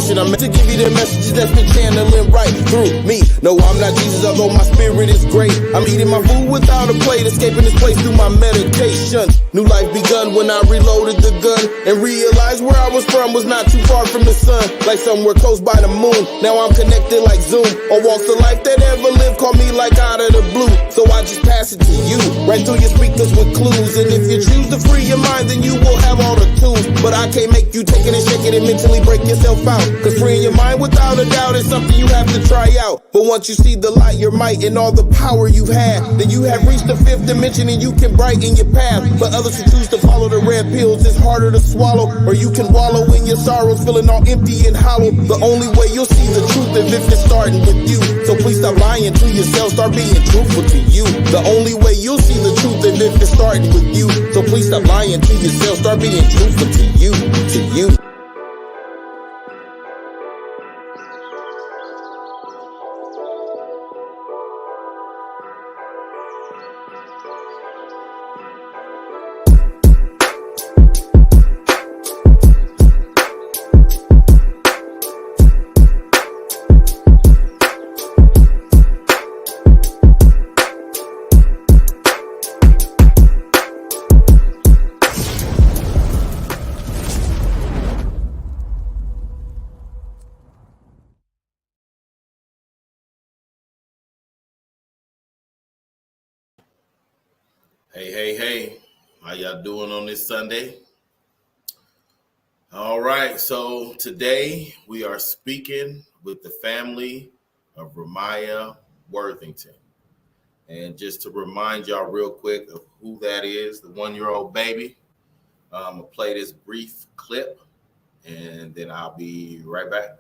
meditation. I'm meant to give you the messages that's been channeling right through me. No, I'm not Jesus, although my spirit is great. I'm eating my food without a plate, escaping this place through my meditation. New life begun when I reloaded the gun and realized where I was from was not too far from the sun, like somewhere close by the moon. Now I'm connected like Zoom. All walks of life that ever lived call me like out of the blue. So I just pass it to you, right through your speakers with clues. And if you choose to free your mind, then you will have all the tools. But I can't make you take it and shake it and mentally break yourself out. Cause freeing your mind without a doubt is something you have to try out. But once you see the light, your might, and all the power you've had, then you have reached the fifth dimension and you can brighten your path. But others who choose to follow the red pills, it's harder to swallow. Or you can wallow in your sorrows, feeling all empty and hollow. The only way you'll see the truth is if it's starting with you. So please stop lying to yourself, start being truthful to you. The only way you'll see the truth is if it's starting with you. So please stop lying to yourself, start being truthful to you, to you. Hey, how y'all doing on this Sunday? All right, so today we are speaking with the family of Ra'Miyah Worthington. And just to remind y'all real quick of who that is, the 1-year-old baby, I'm gonna play this brief clip and then I'll be right back.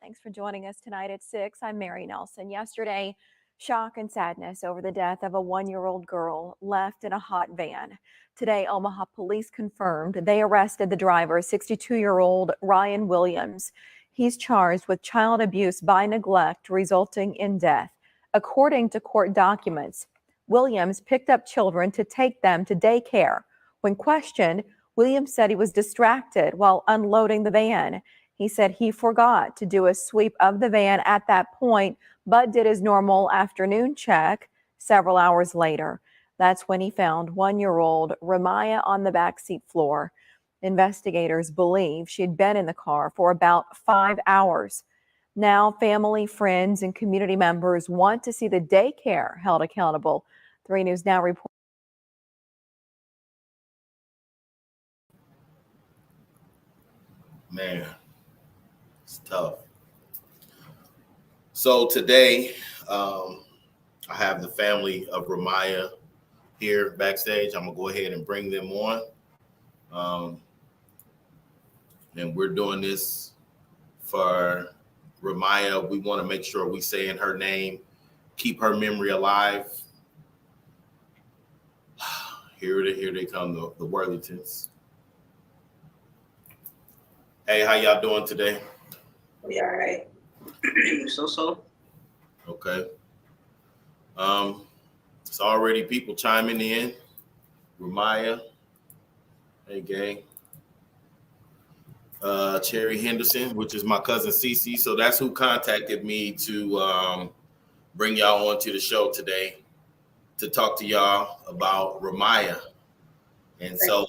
Thanks for joining us tonight at 6. I'm Mary Nelson. Yesterday, shock and sadness over the death of a 1-year-old girl left in a hot van. Today, Omaha police confirmed they arrested the driver, 62-year-old Ryan Williams. He's charged with child abuse by neglect resulting in death. According to court documents, Williams picked up children to take them to daycare. When questioned, Williams said he was distracted while unloading the van. He said he forgot to do a sweep of the van at that point, but did his normal afternoon check several hours later. That's when he found 1-year-old Ra'Miyah on the backseat floor. Investigators believe she'd been in the car for about 5 hours. Now, family, friends, and community members want to see the daycare held accountable. 3 News Now reports. Man, it's tough. So today, I have the family of Ra'Miyah here backstage. I'm gonna go ahead and bring them on. And we're doing this for Ra'Miyah. We want to make sure we say in her name, keep her memory alive. Here they come, the Worthingtons. Hey, how y'all doing today? We all right. So. Okay. It's already people chiming in. Ra'Miyah. Hey, gang. Cherry Henderson, which is my cousin Cece. So that's who contacted me to bring y'all onto the show today to talk to y'all about Ra'Miyah. And so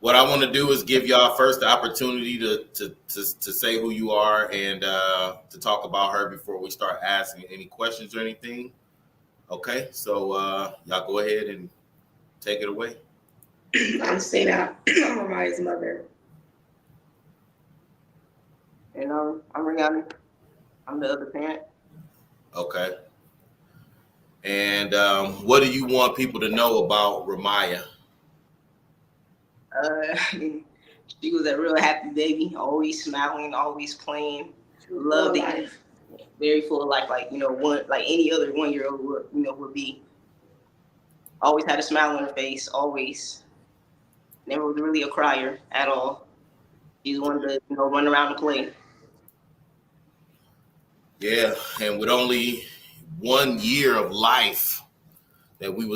what I want to do is give y'all first the opportunity to say who you are and to talk about her before we start asking any questions or anything. Okay, so y'all go ahead and take it away. I'm Sina. I'm Ra'Miyah's mother. And I'm Rihanna. I'm the other parent. Okay. And what do you want people to know about Ra'Miyah? She was a real happy baby, always smiling, always playing, loved life, very full of life, like any other 1-year-old would be. Always had a smile on her face, always. Never was really a crier at all. She's one to run around and play. Yeah, and with only 1 year of life, that you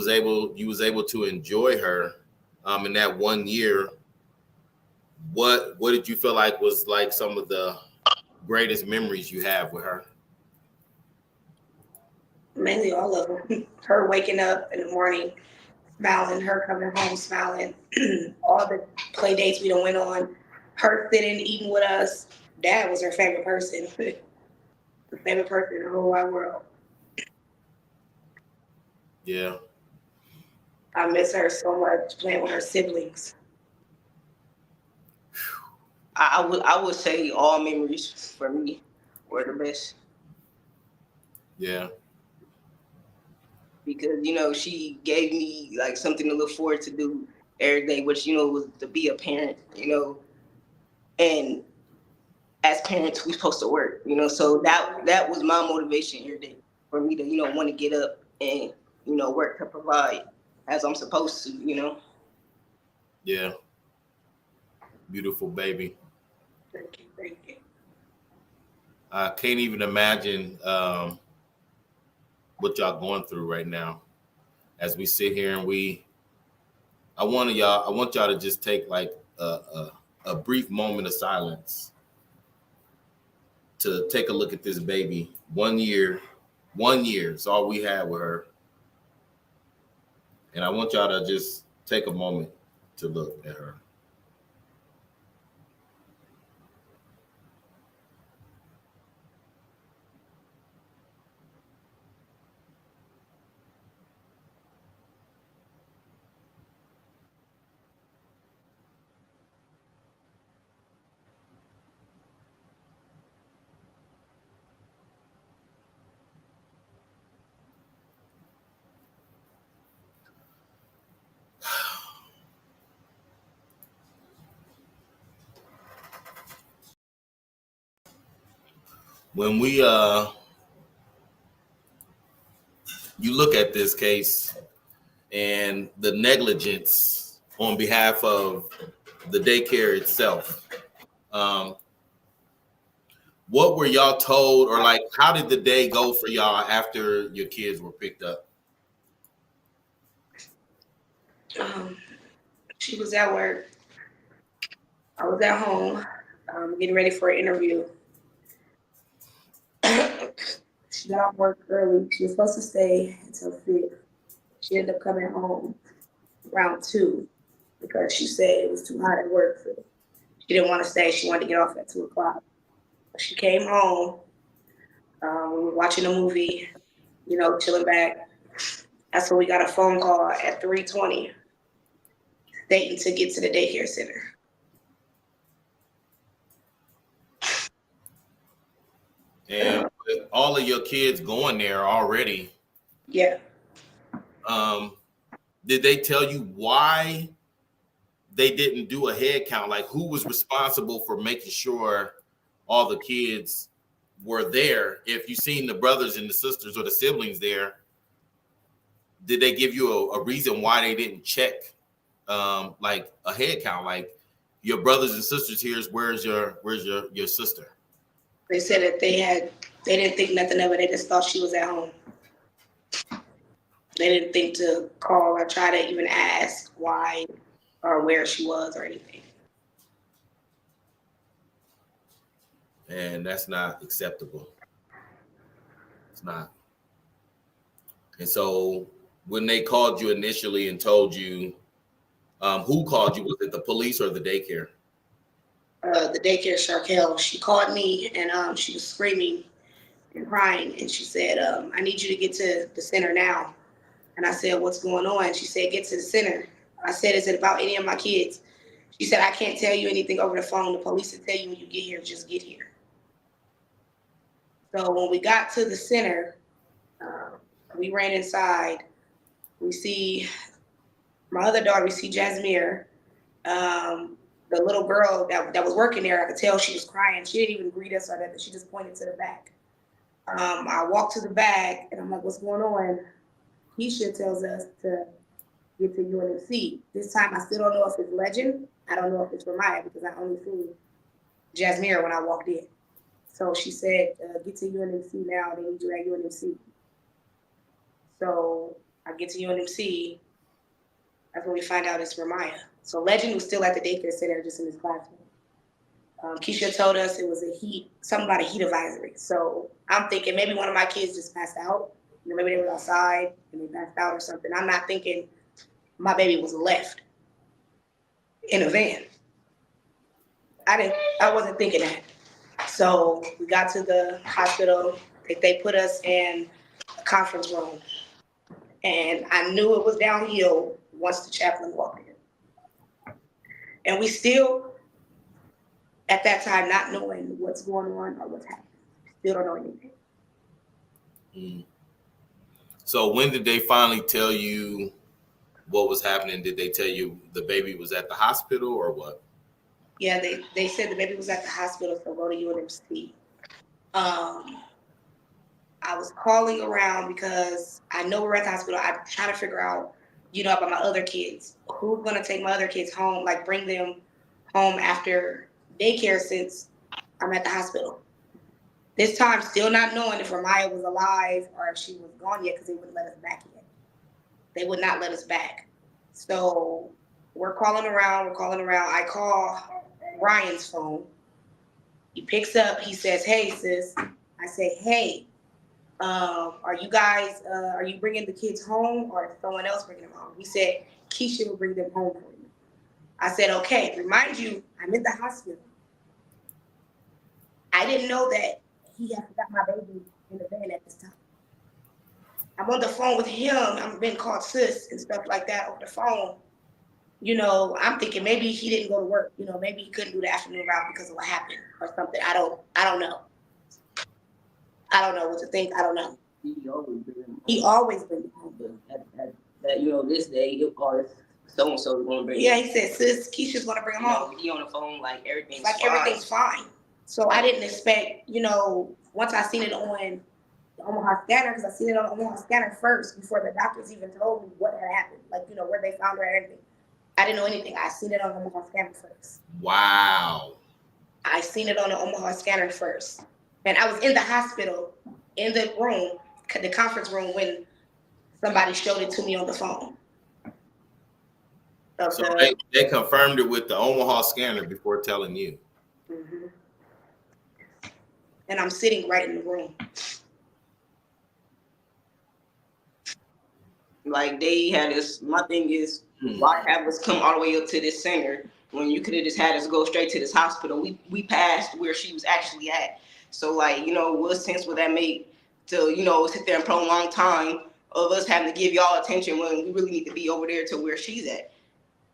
was able to enjoy her in that 1 year. What did you feel like was like some of the greatest memories you have with her? Mainly all of them. Her waking up in the morning, smiling, her coming home smiling, all the play dates we done went on, her sitting, eating with us. Dad was her favorite person. The favorite person in the whole wide world. Yeah. I miss her so much playing with her siblings. I would say all memories for me were the best. Yeah. Because she gave me like something to look forward to do every day, which was to be a parent, and as parents we supposed to work, so that was my motivation every day for me to want to get up and work to provide as I'm supposed to. Yeah. Beautiful baby. Thank you, thank you. I can't even imagine what y'all going through right now as we sit here and I want y'all to just take like a brief moment of silence to take a look at this baby. 1 year is all we had with her. And I want y'all to just take a moment to look at her. When you look at this case and the negligence on behalf of the daycare itself, what were y'all told, or like how did the day go for y'all after your kids were picked up? She was at work. I was at home, getting ready for an interview. She got off work early. She was supposed to stay until 6. She ended up coming home around 2 because she said it was too hot at work. So she didn't want to stay. She wanted to get off at 2 o'clock. She came home. We were watching a movie, chilling back. That's when we got a phone call at 3:20 stating to get to the daycare center. And with all of your kids going there already, Yeah. Did they tell you why they didn't do a head count? Like who was responsible for making sure all the kids were there? If you seen the brothers and the sisters or the siblings there, did they give you a reason why they didn't check like a head count? Like your brothers and sisters here, where's your sister? They said that they didn't think nothing of it. They just thought she was at home. They didn't think to call or try to even ask why or where she was or anything. And that's not acceptable. It's not. And so when they called you initially and told you, who called you? Was it the police or the daycare? The daycare, Sharkel, she called me and she was screaming and crying. And she said, I need you to get to the center now. And I said, what's going on? She said, get to the center. I said, is it about any of my kids? She said, I can't tell you anything over the phone. The police will tell you when you get here, just get here. So when we got to the center, we ran inside. We see my other daughter, we see Jasmine. The little girl that was working there, I could tell she was crying. She didn't even greet us or nothing. She just pointed to the back. I walked to the back and I'm like, what's going on? Keisha tells us to get to UNMC. This time I still don't know if it's Legend. I don't know if it's Ra'Miyah because I only seen Jasmine when I walked in. So she said, get to UNMC now. They need you at UNMC. So I get to UNMC. That's when we find out it's Ra'Miyah. So Legend was still at the daycare center, just in his classroom. Keisha told us it was something about a heat advisory. So I'm thinking maybe one of my kids just passed out. Maybe they were outside and they passed out or something. I'm not thinking my baby was left in a van. I wasn't thinking that. So we got to the hospital. They put us in a conference room. And I knew it was downhill once the chaplain walked in. And we still, at that time, not knowing what's going on or what's happening. Still don't know anything. Mm. So when did they finally tell you what was happening? Did they tell you the baby was at the hospital or what? Yeah, they said the baby was at the hospital, so go to UNMC. I was calling around because I know we're at the hospital. I'm trying to figure out, about my other kids. Who's going to take my other kids home, like bring them home after daycare since I'm at the hospital. This time, still not knowing if Ra'Miyah was alive or if she was gone yet, because they wouldn't let us back yet. They would not let us back. So we're calling around. I call Ryan's phone. He picks up. He says, "Hey, sis." I say, "Hey. Are you bringing the kids home or is someone else bringing them home?" He said, "Keisha will bring them home for you." I said, "Okay, remind you, I'm in the hospital." I didn't know that he had got my baby in the van at this time. I'm on the phone with him. I'm being called sis and stuff like that over the phone. I'm thinking maybe he didn't go to work. Maybe he couldn't do the afternoon route because of what happened or something. I don't know. I don't know what to think. I don't know. He always been home. That this day, of course, so and so is going to bring. Yeah, he said, "Sis, Keisha's going to bring him home." He on the phone like everything's fine. So I didn't expect, once I seen it on the Omaha scanner, because I seen it on the Omaha scanner first before the doctors even told me what had happened, where they found her and everything. I didn't know anything. I seen it on the Omaha scanner first. Wow. I seen it on the Omaha scanner first. And I was in the hospital, in the room, the conference room, when somebody showed it to me on the phone. So they confirmed it with the Omaha scanner before telling you. Mm-hmm. And I'm sitting right in the room. Like they had us. My thing is, why have us come all the way up to this center when you could have just had us go straight to this hospital? We passed where she was actually at. So what sense would that make to sit there and prolong time of us having to give y'all attention when we really need to be over there to where she's at?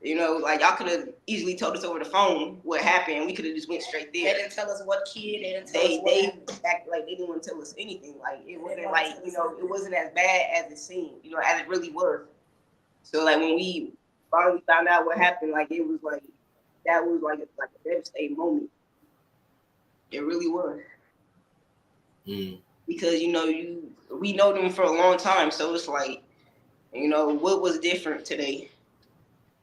Y'all could have easily told us over the phone what happened. We could have just went straight there. They didn't tell us what kid. They didn't tell us what they act like they didn't want to tell us anything. It wasn't it wasn't as bad as it seemed, as it really was. So when we finally found out what happened, it was that was like a devastating moment. It really was. Mm. Because we know them for a long time, so it's what was different today?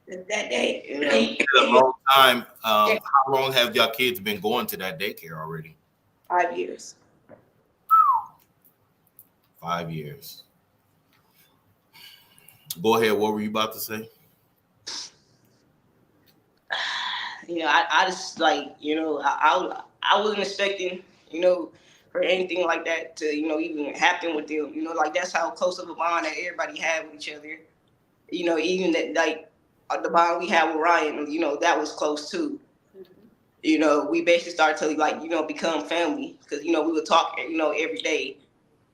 That day. A long time. How long have y'all kids been going to that daycare already? 5 years. 5 years. Go ahead. What were you about to say? I just I wasn't expecting for anything like that to even happen with them. That's how close of a bond that everybody had with each other. Even that the bond we had with Ryan, that was close too. We basically started to become family because we would talk every day,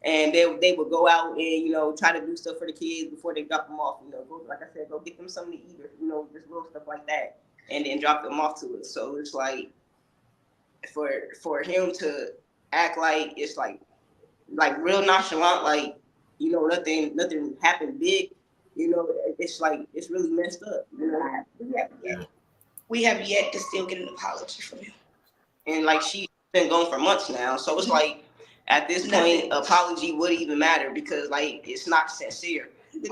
and they would go out and try to do stuff for the kids before they drop them off. Go, like I said, go get them something to eat or just little stuff like that, and then drop them off to us. So it's for him to act like it's real nonchalant, nothing happened big. It's really messed up. We have yet to still get an apology from him. And she's been gone for months now, so it's at this point, apology wouldn't even matter because it's not sincere.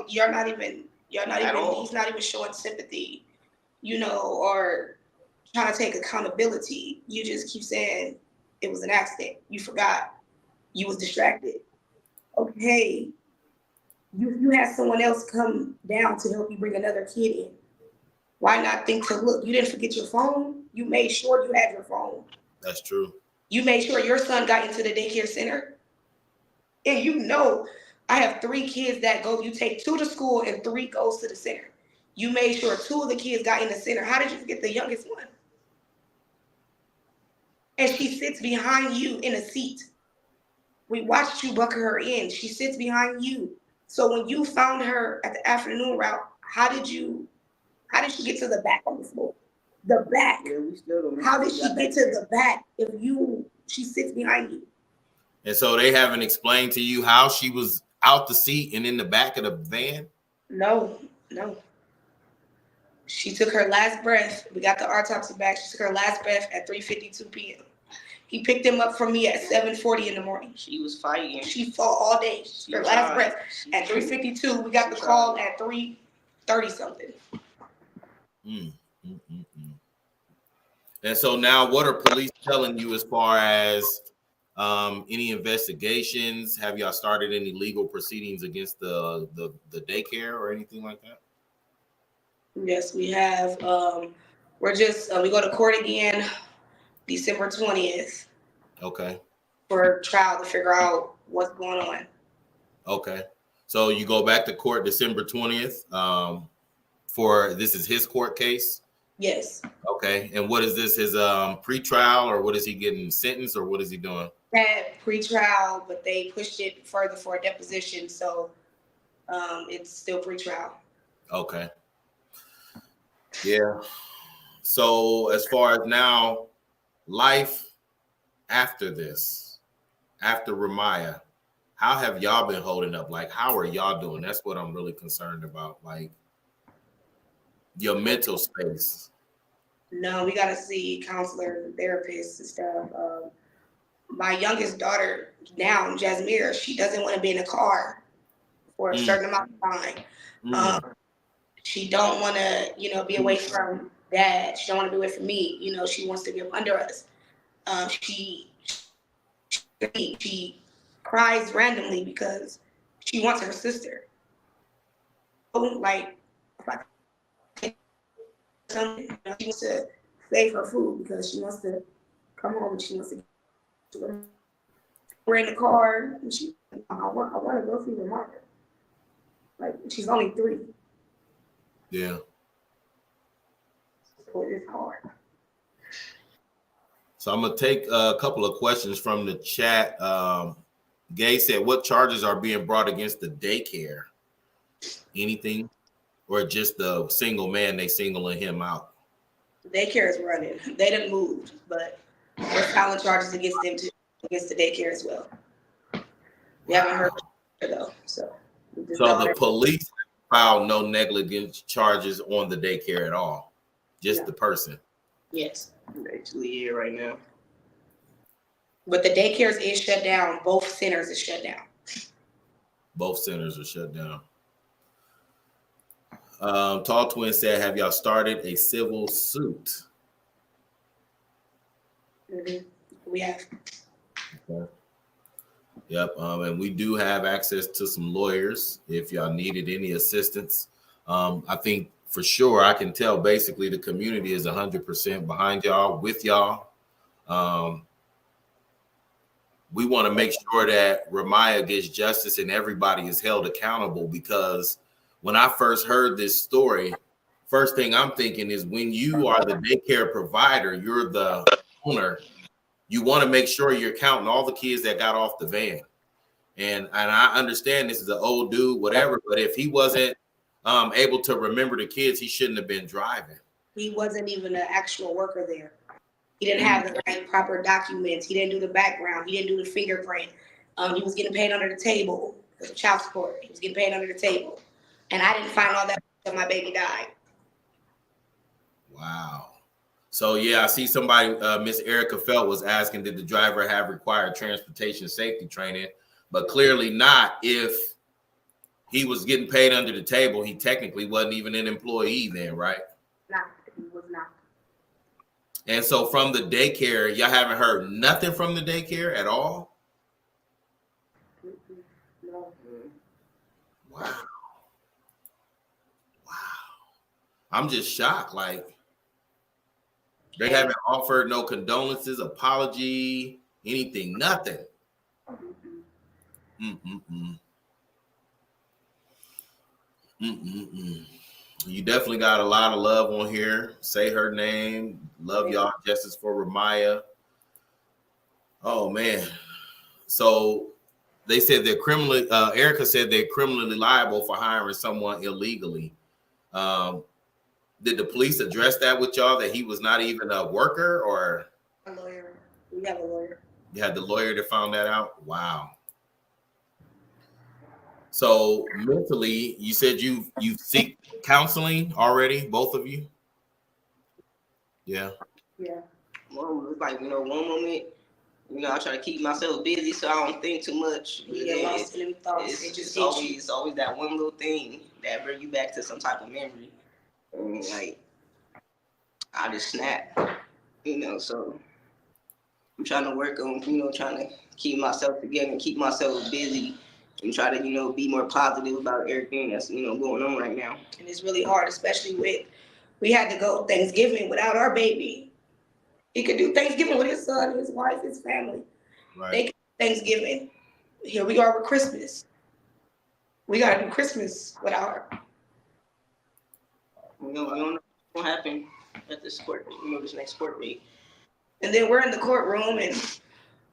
You're not even. He's not even showing sympathy, or trying to take accountability. You just keep saying it was an accident. You forgot. You was distracted. Okay. You had someone else come down to help you bring another kid in. Why not think to look? You didn't forget your phone. You made sure you had your phone. That's true. You made sure your son got into the daycare center. And you know, I have 3 kids that go, you take 2 to school and 3 goes to the center. You made sure 2 of the kids got in the center. How did you forget the youngest one? And she sits behind you in a seat. We watched you bucket her in. She sits behind you. So when you found her at the afternoon route, how did she get to the back on the floor? The back. Yeah, we still don't know. How did she get to the back if she sits behind you? And so they haven't explained to you how she was out the seat and in the back of the van? No. She took her last breath. We got the autopsy back. She took her last breath at 3:52 p.m. He picked him up from me at 7:40 in the morning. She was fighting. She fought all day. Her last breath at 3:52. We got the call at 3:30 something. And so now what are police telling you as far as any investigations? Have y'all started any legal proceedings against the daycare or anything like that? Yes, we have. We're just we go to court again December 20th. Okay. For trial to figure out what's going on. Okay. So you go back to court December 20th. For this is his court case? Yes. Okay. And what is this? His pre-trial, or what is he getting sentenced, or what is he doing? Had pre-trial, but they pushed it further for a deposition, so it's still pre-trial. Okay. Yeah. So as far as now, life after this, after Ra'Miyah, how have y'all been holding up? Like, how are y'all doing? That's what I'm really concerned about. Like, your mental space. No, we got to see counselors and therapists and stuff. My youngest daughter now, Jasmine, she doesn't want to be in a car for a certain amount of time. She don't want to, be away from dad. She don't want to be away from me. She wants to be up under us. She cries randomly because she wants her sister. Like, if I take something, she wants to save her food because she wants to come home and she wants to. We're in the car and I want to go see her mother. Like, she's only 3. Yeah. So it's hard. So I'm gonna take a couple of questions from the chat. Gay said, "What charges are being brought against the daycare? Anything, or just the single man? They singling him out." The daycare is running. They didn't move, but we're filing charges against them against the daycare as well. We haven't heard though, so the police filed no negligence charges on the daycare at all, just the person. Yes, actually here right now. But the daycares is shut down. Both centers is shut down. Both centers are shut down. Tall Twin said, "Have y'all started a civil suit?" We have. Okay. Yep. And we do have access to some lawyers if y'all needed any assistance. I think for sure I can tell basically the community is 100% behind y'all, with y'all. We want to make sure that Ra'Miyah gets justice and everybody is held accountable, because when I first heard this story, first thing I'm thinking is when you are the daycare provider, you're the owner, you want to make sure you're counting all the kids that got off the van. And I understand this is an old dude, whatever, but if he wasn't able to remember the kids, he shouldn't have been driving. He wasn't even an actual worker there. He didn't have the right proper documents. He didn't do the background. He didn't do the fingerprint. He was getting paid under the table because of child support. He was getting paid under the table. And I didn't find all that until my baby died. Wow. So, yeah, I see somebody, Miss Erica Felt was asking, did the driver have required transportation safety training? But clearly not. If he was getting paid under the table, he technically wasn't even an employee then, right? No, he was not. And so from the daycare, y'all haven't heard nothing from the daycare at all? No. Wow. I'm just shocked. Like, they haven't offered no condolences, apology, anything, nothing. Mm-mm-mm. Mm-mm-mm. You definitely got a lot of love on here. Say her name. Love y'all. Justice for Ra'Miyah. Oh, man. So they said they're criminally, Erica said they're criminally liable for hiring someone illegally. Did the police address that with y'all, that he was not even a worker, or? A lawyer. We have a lawyer. You had the lawyer that found that out? Wow. So mentally, you said you seek counseling already, both of you? Yeah. Yeah. Well, it's like, one moment, I try to keep myself busy so I don't think too much. You get lost in them thoughts. It's always that one little thing that brings you back to some type of memory. And like, I just snap, so I'm trying to work on, trying to keep myself together and keep myself busy and try to, be more positive about everything that's, going on right now. And it's really hard, especially we had to go Thanksgiving without our baby. He could do Thanksgiving with his son, his wife, his family. Right. They could do Thanksgiving. Here we are with Christmas. We got to do Christmas without her. I don't know what's going to happen at this court, this next court date. And then we're in the courtroom and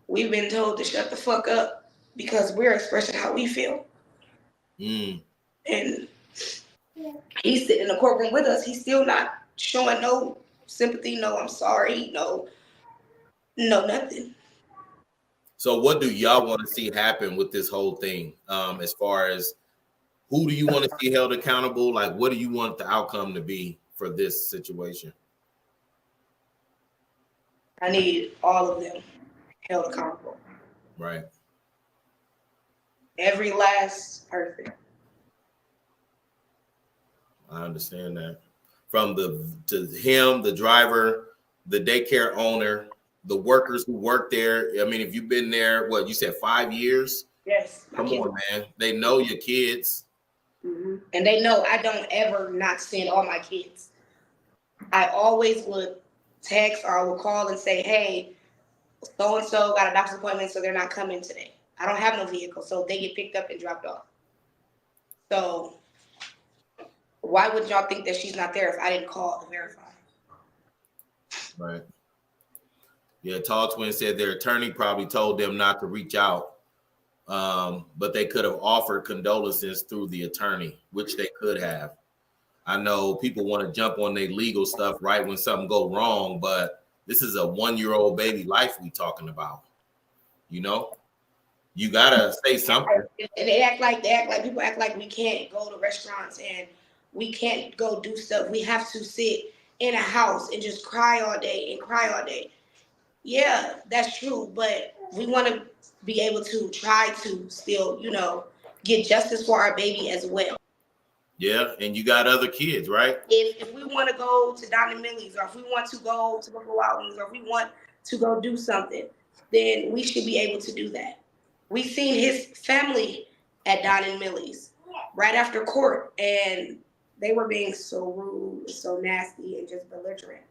we've been told to shut the fuck up because we're expressing how we feel. And he's sitting in the courtroom with us. He's still not showing no sympathy, no I'm sorry, no nothing. So what do y'all want to see happen with this whole thing? As far as who do you want to see held accountable? Like, what do you want the outcome to be for this situation? I need all of them held accountable. Right. Every last person. I understand that. From him, the driver, the daycare owner, the workers who work there. I mean, if you've been there, what you said, 5 years? Yes. Come on, man. They know your kids. Mm-hmm. And they know I don't ever not send all my kids. I always would text or I would call and say, hey, so-and-so got a doctor's appointment, so they're not coming today. I don't have no vehicle, so they get picked up and dropped off. So why would y'all think that she's not there if I didn't call to verify? Right. Yeah, Tall Twin said their attorney probably told them not to reach out, but they could have offered condolences through the attorney, which they could have. I know people want to jump on their legal stuff right when something go wrong, but this is a 1-year-old baby life we talking about. You gotta say something. And people act like we can't go to restaurants and we can't go do stuff. We have to sit in a house and just cry all day. Yeah, that's true, but we want to be able to try to still, get justice for our baby as well. Yeah, and you got other kids, right? If we want to go to Don and Millie's, or if we want to go to Buffalo Wild Wings, or if we want to go do something, then we should be able to do that. We seen his family at Don and Millie's right after court, and they were being so rude, so nasty, and just belligerent.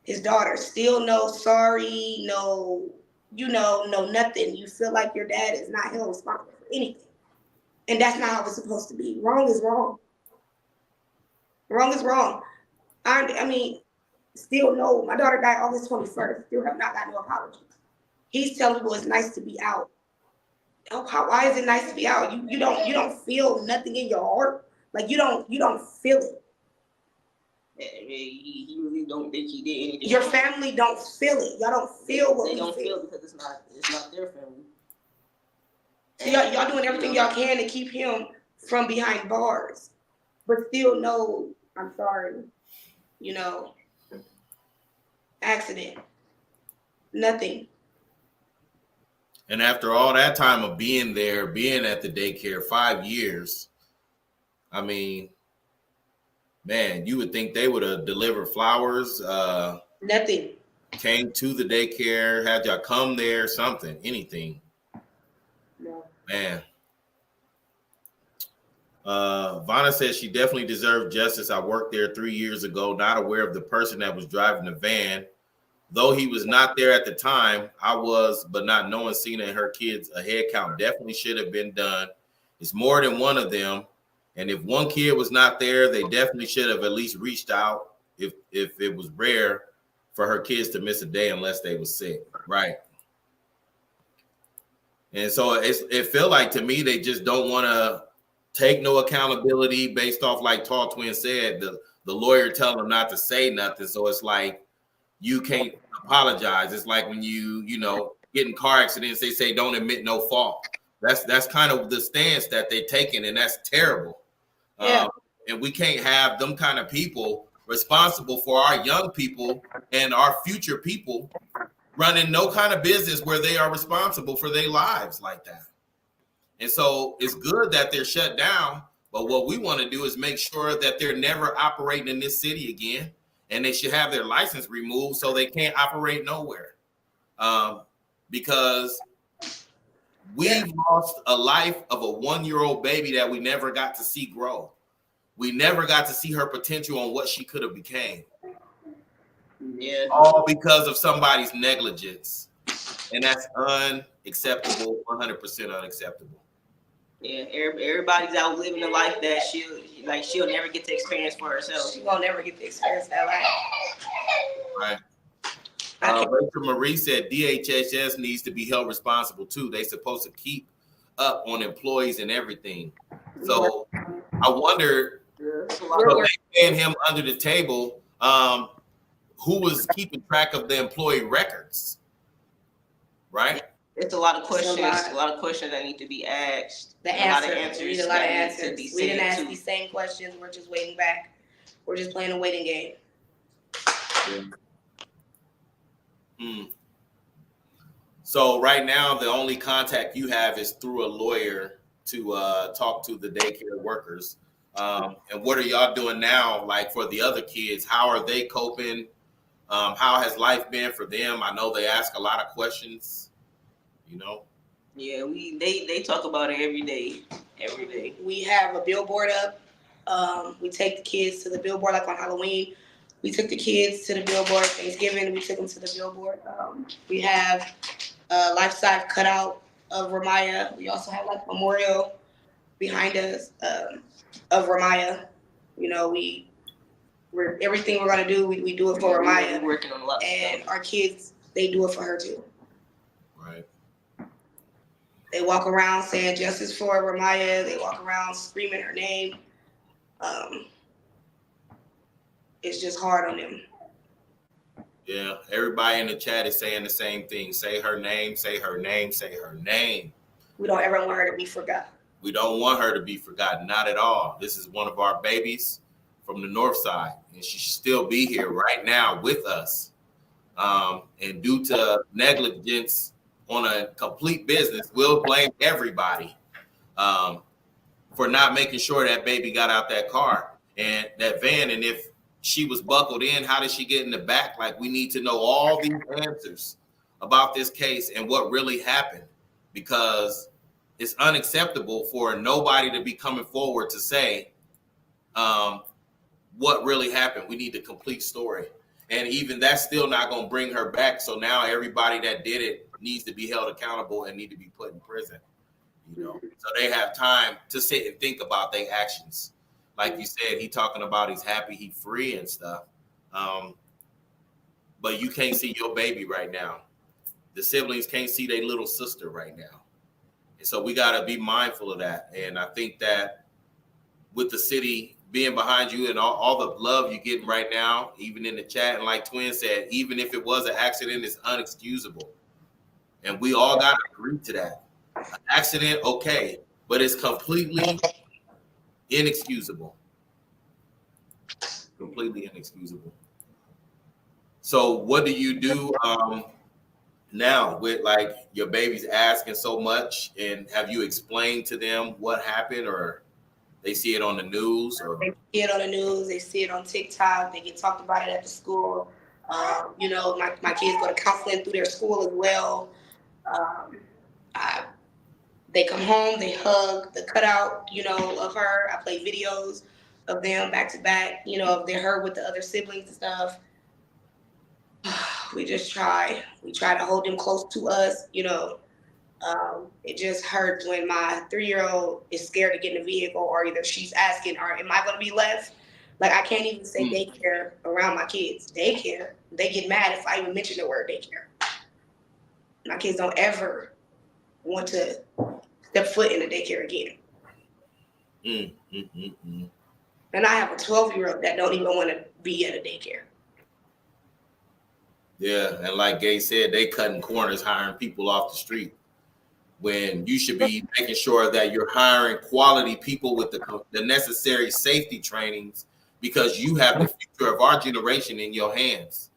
His daughter still no sorry, no nothing. You feel like your dad is not held responsible for anything. And that's not how it's supposed to be. Wrong is wrong. Wrong is wrong. I mean, still no, my daughter died August 21st. Still have not gotten no apology. He's telling people it's nice to be out. Why is it nice to be out? You don't feel nothing in your heart. Like you don't feel it. He really don't think he did anything. Your family don't feel it. Y'all don't feel what they we don't feel because it's not their family. So y'all doing everything y'all can to keep him from behind bars, but still no, I'm sorry, accident, nothing. And after all that time of being there, being at the daycare, 5 years, I mean, man, you would think they would have delivered flowers. Nothing. Came to the daycare, had y'all come there, something, anything. No. Man. Vanna says she definitely deserved justice. I worked there 3 years ago, not aware of the person that was driving the van. Though he was not there at the time, I was, but not knowing Cena and her kids, a head count definitely should have been done. It's more than one of them. And if one kid was not there, they definitely should have at least reached out if it was rare for her kids to miss a day unless they were sick. Right. And so it felt like to me, they just don't want to take no accountability based off, like Tall Twin said, the lawyer telling them not to say nothing. So it's like, you can't apologize. It's like when you get in car accidents, they say don't admit no fault. That's kind of the stance that they're taking, and that's terrible. Yeah. And we can't have them kind of people responsible for our young people and our future people running no kind of business where they are responsible for their lives like that. And so it's good that they're shut down, but what we want to do is make sure that they're never operating in this city again. And they should have their license removed so they can't operate nowhere. Because we've lost a life of a 1-year-old baby that we never got to see grow. We never got to see her potential on what she could have became. Yeah. All because of somebody's negligence. And that's unacceptable, 100% unacceptable. Yeah, everybody's out living a life that she'll never get to experience for herself. She won't never get to experience that life. Right. Rachel Marie said DHHS needs to be held responsible too. They're supposed to keep up on employees and everything. So I wonder, so they paying him under the table, who was keeping track of the employee records, right? It's a lot of questions. A lot of questions that need to be asked. The answers. We need a lot of answers. We didn't ask these same questions. We're just waiting back. We're just playing a waiting game. So right now, the only contact you have is through a lawyer to talk to the daycare workers. And what are y'all doing now? Like for the other kids, how are they coping? How has life been for them? I know they ask a lot of questions. Yeah, they talk about it every day. Every day. We have a billboard up. We take the kids to the billboard, like on Halloween. We took the kids to the billboard. Thanksgiving, we took them to the billboard. We have a life-size cutout of Ra'Miyah. We also have like a memorial behind us of Ra'Miyah. We're everything we're gonna do, we do it for Ra'Miyah. We're working on a lot of and stuff. Our kids, they do it for her too. Right. They walk around saying justice for Ra'Miyah. They walk around screaming her name. It's just hard on them. Yeah, everybody in the chat is saying the same thing. Say her name, say her name, say her name. We don't ever want her to be forgotten. We don't want her to be forgotten, not at all. This is one of our babies from the north side, and she should still be here right now with us. And due to negligence on a complete business, we'll blame everybody for not making sure that baby got out that car and that van. And if she was buckled in, how did she get in the back? Like, we need to know all these answers about this case and what really happened, because it's unacceptable for nobody to be coming forward to say what really happened. We need the complete story. And even that's still not going to bring her back. So now everybody that did it needs to be held accountable and need to be put in prison. So they have time to sit and think about their actions. Like you said, he talking about he's happy, he free and stuff. But you can't see your baby right now. The siblings can't see their little sister right now. And so we got to be mindful of that. And I think that with the city being behind you and all the love you're getting right now, even in the chat, and like Twin said, even if it was an accident, it's unexcusable. And we all got to agree to that. An accident, okay, but it's completely inexcusable. Completely inexcusable. So what do you do now with like your baby's asking so much, and have you explained to them what happened, or they see it on the news? Or they see it on the news, they see it on TikTok, they get talked about it at the school. My kids go to counseling through their school as well. They come home, they hug the cutout, of her. I play videos of them back to back, of her with the other siblings and stuff. We try to hold them close to us, It just hurts when my 3-year-old is scared to get in the vehicle, or either she's asking, or am I going to be left? Like, I can't even say daycare around my kids. Daycare, they get mad if I even mention the word daycare. My kids don't ever want to step foot in a daycare again. And I have a 12-year-old that don't even want to be at a daycare. Yeah, and like Gay said, they cutting corners, hiring people off the street, when you should be making sure that you're hiring quality people with the necessary safety trainings, because you have the future of our generation in your hands.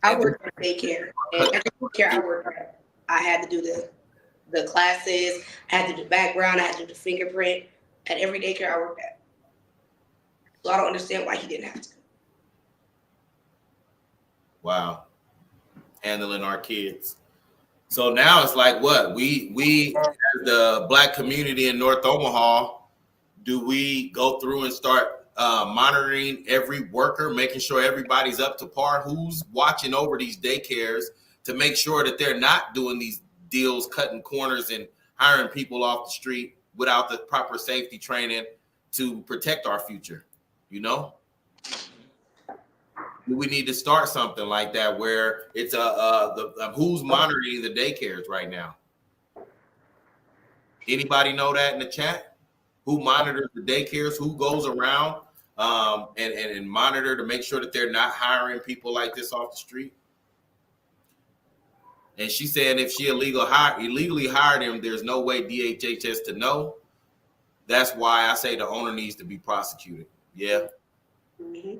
I worked at daycare, and every daycare I worked at, I had to do the classes, I had to do the background, I had to do the fingerprint at every daycare I worked at. So I don't understand why he didn't have to. Wow. Handling our kids. So now it's like, what we as the Black community in North Omaha, do we go through and start monitoring every worker, making sure everybody's up to par? Who's watching over these daycares to make sure that they're not doing these deals, cutting corners and hiring people off the street without the proper safety training to protect our future? Do we need to start something like that, where it's who's monitoring the daycares right now? Anybody know that in the chat? Who monitors the daycares? Who goes around and monitor to make sure that they're not hiring people like this off the street? And she's saying if she illegally hired him, there's no way DHHS to know. That's why I say the owner needs to be prosecuted. Yeah. Mm-hmm.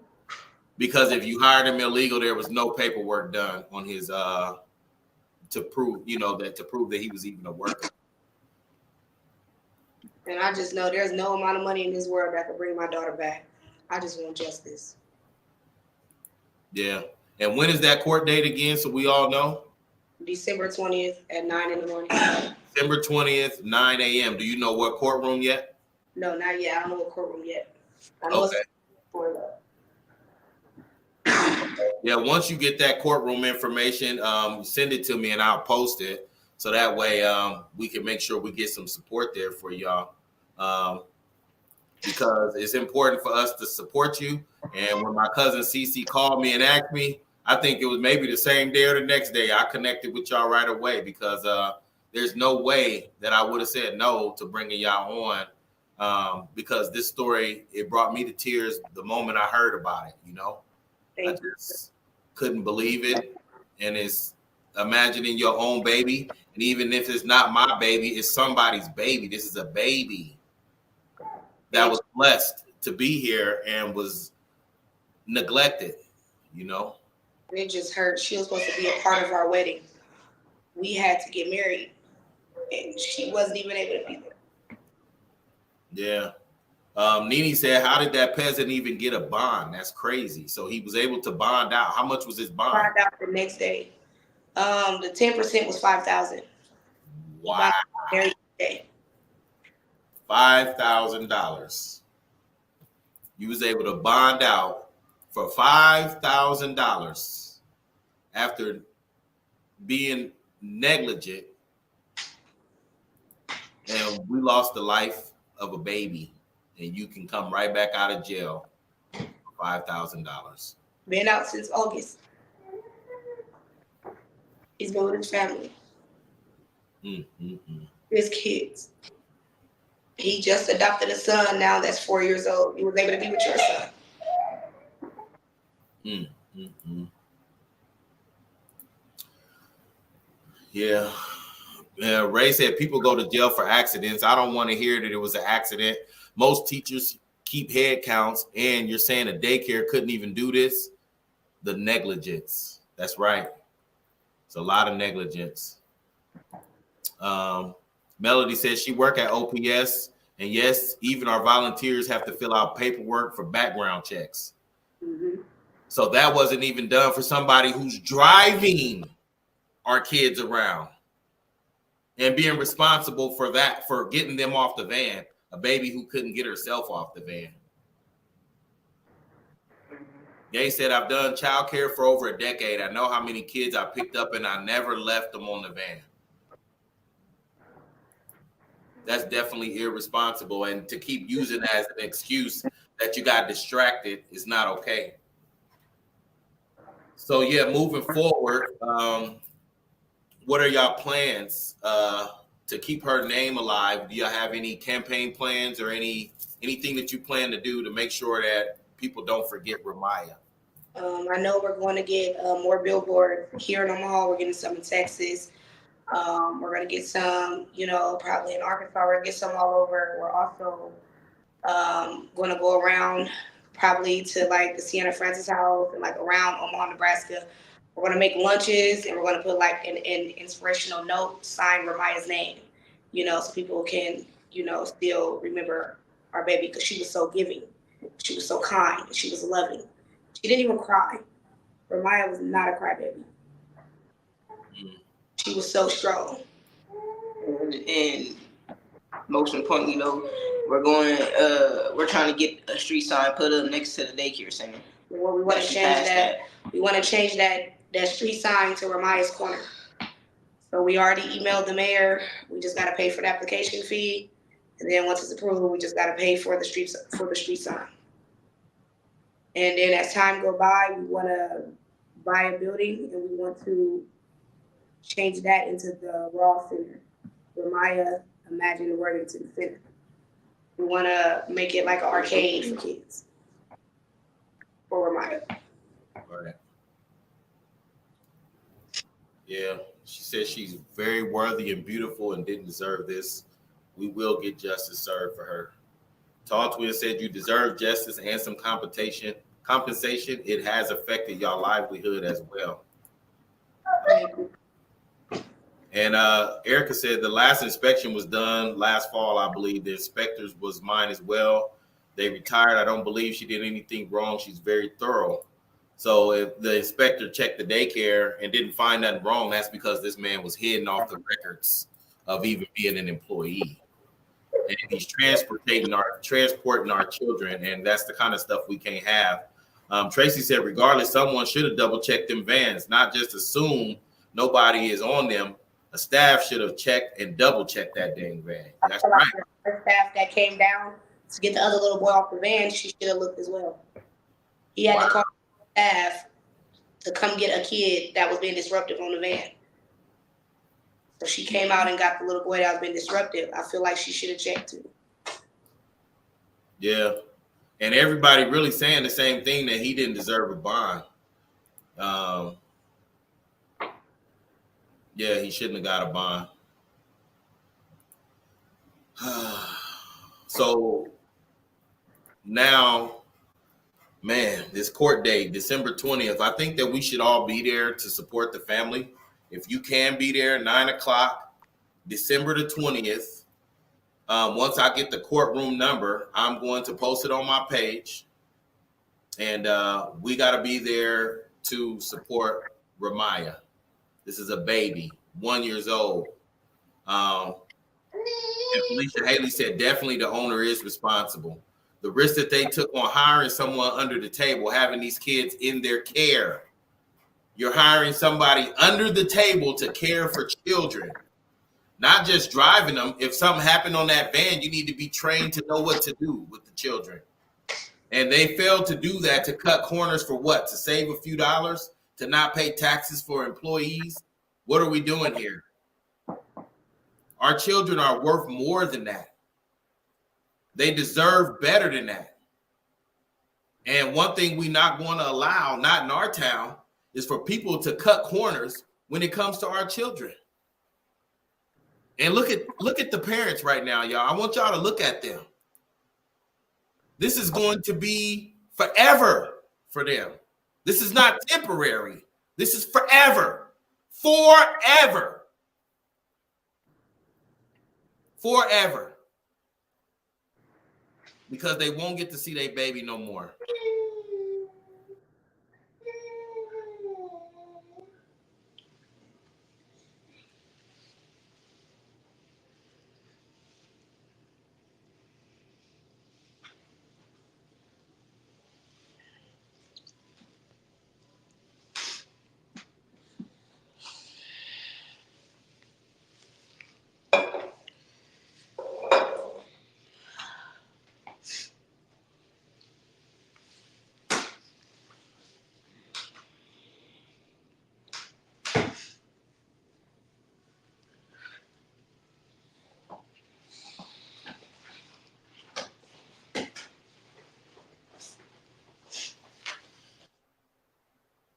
Because if you hired him illegal, there was no paperwork done on his to prove that he was even a worker. And I just know there's no amount of money in this world that could bring my daughter back. I just want justice. Yeah. And when is that court date again, so we all know? December 20th at 9 in the morning. December 20th, 9 a.m. Do you know what courtroom yet? No, not yet. I don't know what courtroom yet. I know okay. It's for the... Yeah, once you get that courtroom information, send it to me and I'll post it. So that way we can make sure we get some support there for y'all. Because it's important for us to support you. And when my cousin Cece called me and asked me, I think it was maybe the same day or the next day, I connected with y'all right away, because there's no way that I would have said no to bringing y'all on, because this story, it brought me to tears the moment I heard about it, I just couldn't believe it. And it's imagining your own baby. And even if it's not my baby, it's somebody's baby. This is a baby that was blessed to be here and was neglected, It just hurt. She was supposed to be a part of our wedding. We had to get married, and she wasn't even able to be there. Yeah. Nene said, how did that peasant even get a bond? That's crazy. So he was able to bond out. How much was his bond? Bond out the next day. The 10% was $5,000. Wow. $5,000. You was able to bond out for $5,000 after being negligent, and we lost the life of a baby, and you can come right back out of jail for $5,000. Been out since August. He's been with his family. His kids. He just adopted a son now that's 4 years old. He was able to be with your son. Yeah. Ray said people go to jail for accidents. I don't want to hear that it was an accident. Most teachers keep head counts, and you're saying a daycare couldn't even do this? The negligence. That's right. It's a lot of negligence. Melody says she work at OPS, and yes, even our volunteers have to fill out paperwork for background checks. So that wasn't even done for somebody who's driving our kids around and being responsible for that, for getting them off the van, a baby who couldn't get herself off the van. Gay said, I've done childcare for over a decade. I know how many kids I picked up and I never left them on the van. That's definitely irresponsible. And to keep using that as an excuse that you got distracted is not okay. So yeah, moving forward, what are y'all plans to keep her name alive? Do y'all have any campaign plans or anything that you plan to do to make sure that people don't forget Ra'Miyah? I know we're going to get more billboards here in Omaha. We're getting some in Texas. We're going to get some, probably in Arkansas. We're going to get some all over. We're also going to go around probably to like the Sienna Francis house and like around Omaha, Nebraska. We're going to make lunches and we're going to put like an inspirational note, sign Ra'Miyah's name, so people can, still remember our baby because she was so giving. She was so kind. She was loving. She didn't even cry. Ra'Miyah was not a crybaby. She was so strong. And most importantly, we're trying to get a street sign put up next to the daycare center. Well, we want to change that. We want to change that street sign to Ra'Miyah's Corner. So we already emailed the mayor. We just got to pay for the application fee, and then once it's approved, we just got to pay for the street sign. And then as time goes by, we want to buy a building and we want to change that into the Raw Center, Ra'Miyah Worthington Center. We want to make it like an arcade for kids, for Ra'Miyah. Right. Yeah, she said she's very worthy and beautiful and didn't deserve this. We will get justice served for her. Tall Twin said you deserve justice and some compensation. It has affected y'all livelihood as well. And Erica said the last inspection was done last fall, I believe. The inspectors was mine as well. They retired. I don't believe she did anything wrong. She's very thorough. So if the inspector checked the daycare and didn't find nothing wrong, that's because this man was hidden off the records of even being an employee. And he's transporting our children, and that's the kind of stuff we can't have. Tracy said, regardless, someone should have double checked them vans, not just assume nobody is on them. A staff should have checked and double checked that dang van. That's right. The staff that came down to get the other little boy off the van, she should have looked as well. He had to call staff to come get a kid that was being disruptive on the van. So she came out and got the little boy that was being disruptive. I feel like she should have checked too. Yeah. And everybody really saying the same thing, that he didn't deserve a bond. Yeah, he shouldn't have got a bond. So now, man, this court date, December 20th, I think that we should all be there to support the family. If you can be there, 9:00, December the 20th. Once I get the courtroom number, I'm going to post it on my page. And we got to be there to support Ra'Miyah. This is a baby, 1 year old. And Felicia Haley said, definitely the owner is responsible. The risk that they took on hiring someone under the table, having these kids in their care. You're hiring somebody under the table to care for children, not just driving them. If something happened on that van, you need to be trained to know what to do with the children. And they failed to do that, to cut corners for what? To save a few dollars? To not pay taxes for employees? What are we doing here? Our children are worth more than that. They deserve better than that. And one thing we're not going to allow, not in our town, is for people to cut corners when it comes to our children. And look at the parents right now, y'all. I want y'all to look at them. This is going to be forever for them. This is not temporary. This is forever. Forever. Forever. Because they won't get to see their baby no more.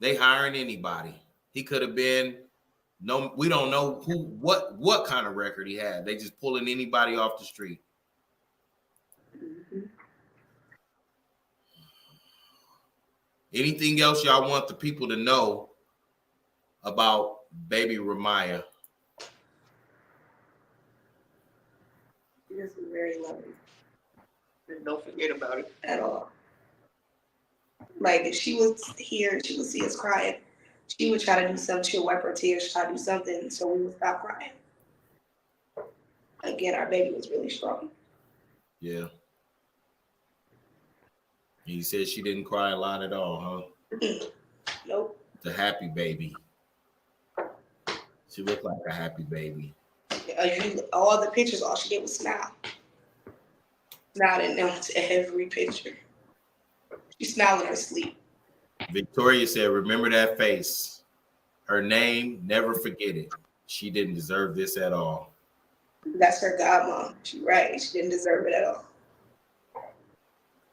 They hiring anybody. He could have been we don't know what kind of record he had. They just pulling anybody off the street. Mhm. Anything else y'all want the people to know about baby Ra'Miyah? This is very loving And don't forget about it. at all. Like if she was here, she would see us crying. She would try to do something. She would wipe her tears, try to do something, so we would stop crying. Again, our baby was really strong. Yeah. He said she didn't cry a lot at all, huh? Nope. The happy baby. She looked like a happy baby. All the pictures, all she did was smile. Smiled in them to every picture. She smiled in her sleep. Victoria said, remember that face. Her name, never forget it. She didn't deserve this at all. That's her godmom. She's right. She didn't deserve it at all.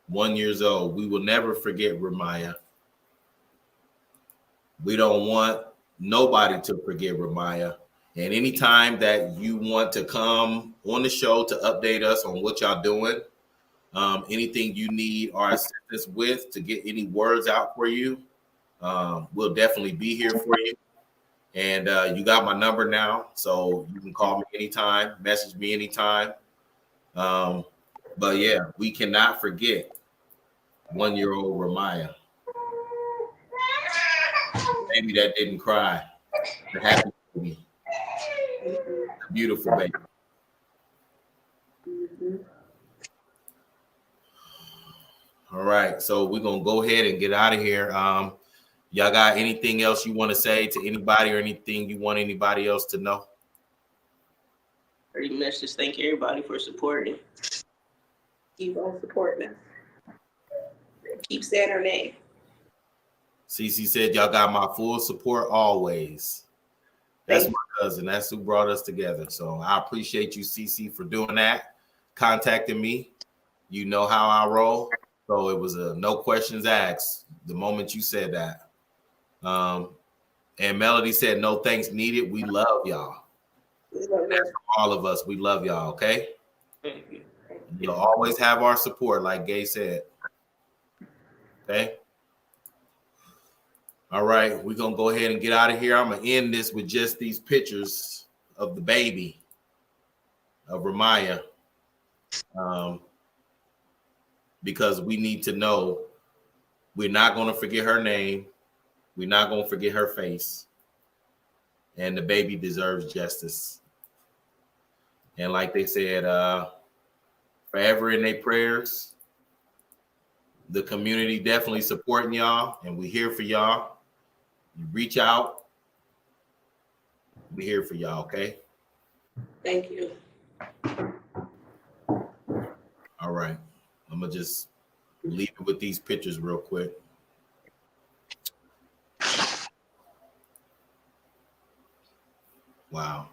1 year old. We will never forget Ra'Miyah. We don't want nobody to forget Ra'Miyah. And anytime that you want to come on the show to update us on what y'all doing, anything you need our assistance with to get any words out for you, we'll definitely be here for you. And you got my number now, so you can call me anytime, message me anytime. But yeah, we cannot forget 1 year old Ra'Miyah. Baby that didn't cry. The happy baby. The beautiful baby. All right, so we're gonna go ahead and get out of here. Y'all got anything else you want to say to anybody or anything you want anybody else to know? Pretty much just thank everybody for supporting. Keep on supporting us. Keep saying her name. Cece said y'all got my full support always. That's my cousin. That's who brought us together. So I appreciate you, Cece, for doing that, contacting me. You know how I roll. So it was a no questions asked the moment you said that. And Melody said no thanks needed. We love y'all. All of us, we love y'all, okay? You'll always have our support, like Gay said. Okay? All right, we're going to go ahead and get out of here. I'm going to end this with just these pictures of the baby, of Ra'Miyah, because we need to know we're not going to forget her name. We're not going to forget her face. And the baby deserves justice. And like they said, forever in their prayers. The community definitely supporting y'all, and we're here for y'all. You reach out. We're here for y'all, okay? Thank you. All right. I'm going to just leave it with these pictures real quick. Wow.